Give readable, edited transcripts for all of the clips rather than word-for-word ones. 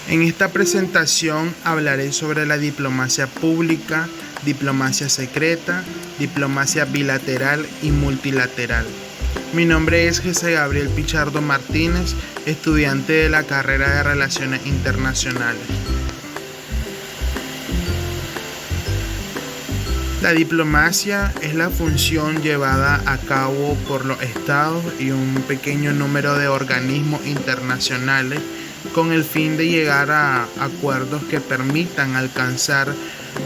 En esta presentación hablaré sobre la diplomacia pública, diplomacia secreta, diplomacia bilateral y multilateral. Mi nombre es José Gabriel Pichardo Martínez, estudiante de la carrera de Relaciones Internacionales. La diplomacia es la función llevada a cabo por los estados y un pequeño número de organismos internacionales con el fin de llegar a acuerdos que permitan alcanzar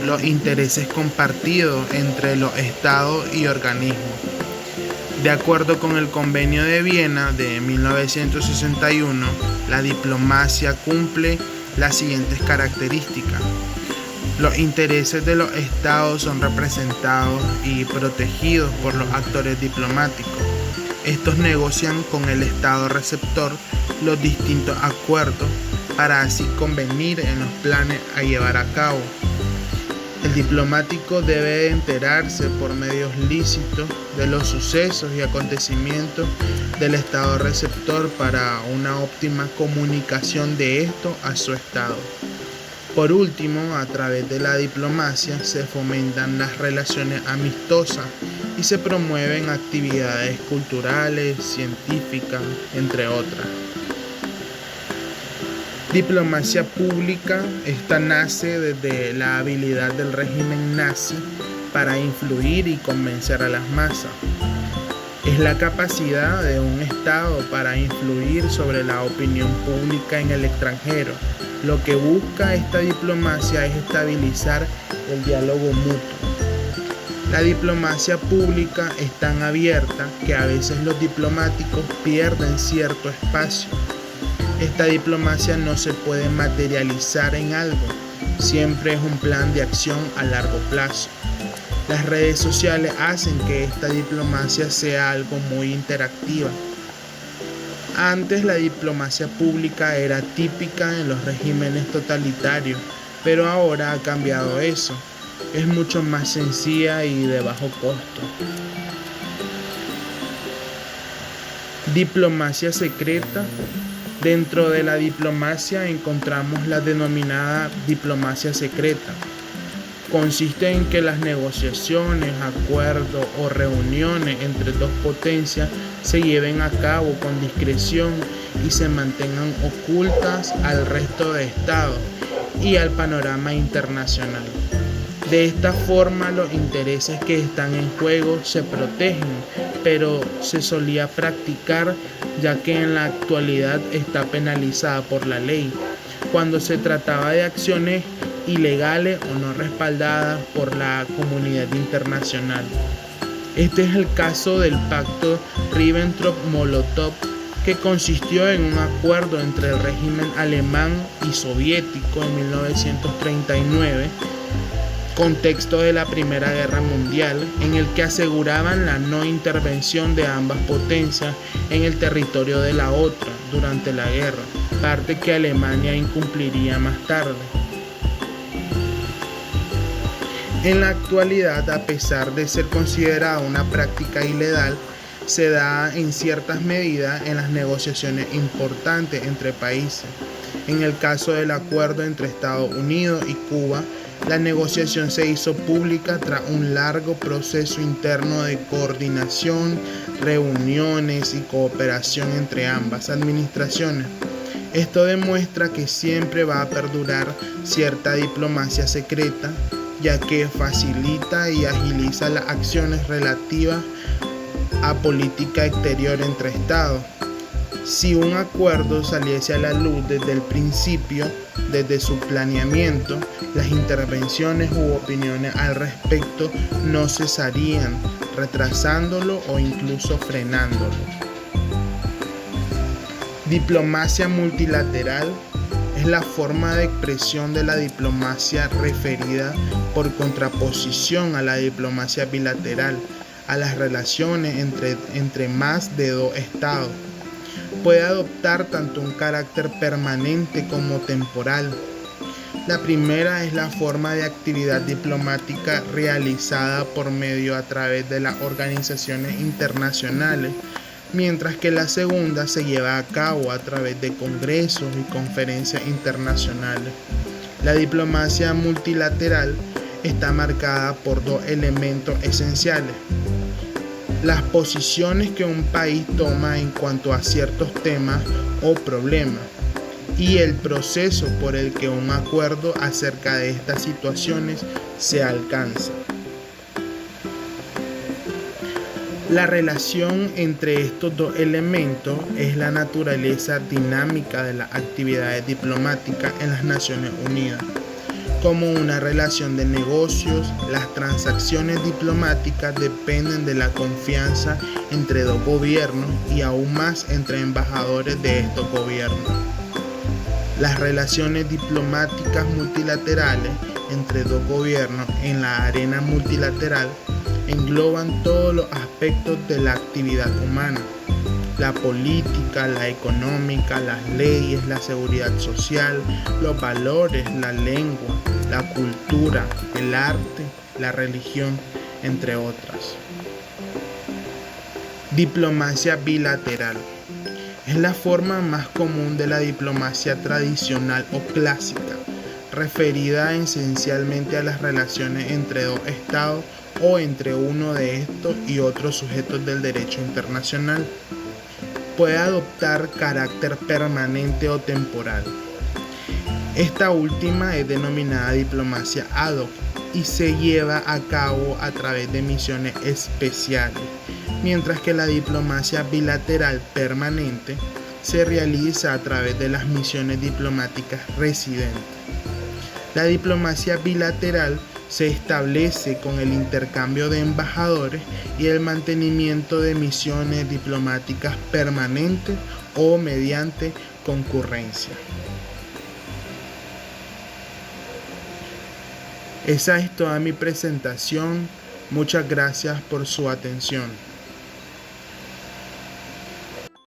los intereses compartidos entre los estados y organismos. De acuerdo con el Convenio de Viena de 1961, la diplomacia cumple las siguientes características. Los intereses de los estados son representados y protegidos por los actores diplomáticos. Estos negocian con el estado receptor los distintos acuerdos para así convenir en los planes a llevar a cabo. El diplomático debe enterarse por medios lícitos de los sucesos y acontecimientos del estado receptor para una óptima comunicación de esto a su estado. Por último, a través de la diplomacia se fomentan las relaciones amistosas y se promueven actividades culturales, científicas, entre otras. Diplomacia pública, esta nace desde la habilidad del régimen nazi para influir y convencer a las masas. Es la capacidad de un Estado para influir sobre la opinión pública en el extranjero. Lo que busca esta diplomacia es estabilizar el diálogo mutuo. La diplomacia pública es tan abierta que a veces los diplomáticos pierden cierto espacio. Esta diplomacia no se puede materializar en algo, siempre es un plan de acción a largo plazo. Las redes sociales hacen que esta diplomacia sea algo muy interactiva. Antes la diplomacia pública era típica en los regímenes totalitarios, pero ahora ha cambiado eso. Es mucho más sencilla y de bajo costo. Diplomacia secreta. Dentro de la diplomacia encontramos la denominada diplomacia secreta. Consiste en que las negociaciones, acuerdos o reuniones entre dos potencias se lleven a cabo con discreción y se mantengan ocultas al resto de estados y al panorama internacional. De esta forma los intereses que están en juego se protegen, pero se solía practicar ya que en la actualidad está penalizada por la ley, cuando se trataba de acciones ilegales o no respaldadas por la comunidad internacional. Este es el caso del pacto Ribbentrop-Molotov, que consistió en un acuerdo entre el régimen alemán y soviético en 1939, contexto de la Primera Guerra Mundial, en el que aseguraban la no intervención de ambas potencias en el territorio de la otra durante la guerra, parte que Alemania incumpliría más tarde. En la actualidad, a pesar de ser considerada una práctica ilegal, se da en ciertas medidas en las negociaciones importantes entre países. En el caso del acuerdo entre Estados Unidos y Cuba, la negociación se hizo pública tras un largo proceso interno de coordinación, reuniones y cooperación entre ambas administraciones. Esto demuestra que siempre va a perdurar cierta diplomacia secreta, ya que facilita y agiliza las acciones relativas a política exterior entre estados. Si un acuerdo saliese a la luz desde el principio, desde su planeamiento, las intervenciones u opiniones al respecto no cesarían, retrasándolo o incluso frenándolo. Diplomacia multilateral es la forma de expresión de la diplomacia referida por contraposición a la diplomacia bilateral, a las relaciones entre más de dos estados. Puede adoptar tanto un carácter permanente como temporal. La primera es la forma de actividad diplomática realizada por medio a través de las organizaciones internacionales mientras que la segunda se lleva a cabo a través de congresos y conferencias internacionales. La diplomacia multilateral está marcada por dos elementos esenciales: las posiciones que un país toma en cuanto a ciertos temas o problemas, y el proceso por el que un acuerdo acerca de estas situaciones se alcanza. La relación entre estos dos elementos es la naturaleza dinámica de las actividades diplomáticas en las Naciones Unidas. Como una relación de negocios, las transacciones diplomáticas dependen de la confianza entre dos gobiernos y aún más entre embajadores de estos gobiernos. Las relaciones diplomáticas multilaterales entre dos gobiernos en la arena multilateral engloban todos los aspectos de la actividad humana: la política, la económica, las leyes, la seguridad social, los valores, la lengua, la cultura, el arte, la religión, entre otras. Diplomacia bilateral. Es la forma más común de la diplomacia tradicional o clásica, referida esencialmente a las relaciones entre dos estados o entre uno de estos y otros sujetos del derecho internacional. Puede adoptar carácter permanente o temporal. Esta última es denominada diplomacia ad hoc y se lleva a cabo a través de misiones especiales, mientras que la diplomacia bilateral permanente se realiza a través de las misiones diplomáticas residentes. La diplomacia bilateral se establece con el intercambio de embajadores y el mantenimiento de misiones diplomáticas permanentes o mediante concurrencia. Esa es toda mi presentación. Muchas gracias por su atención.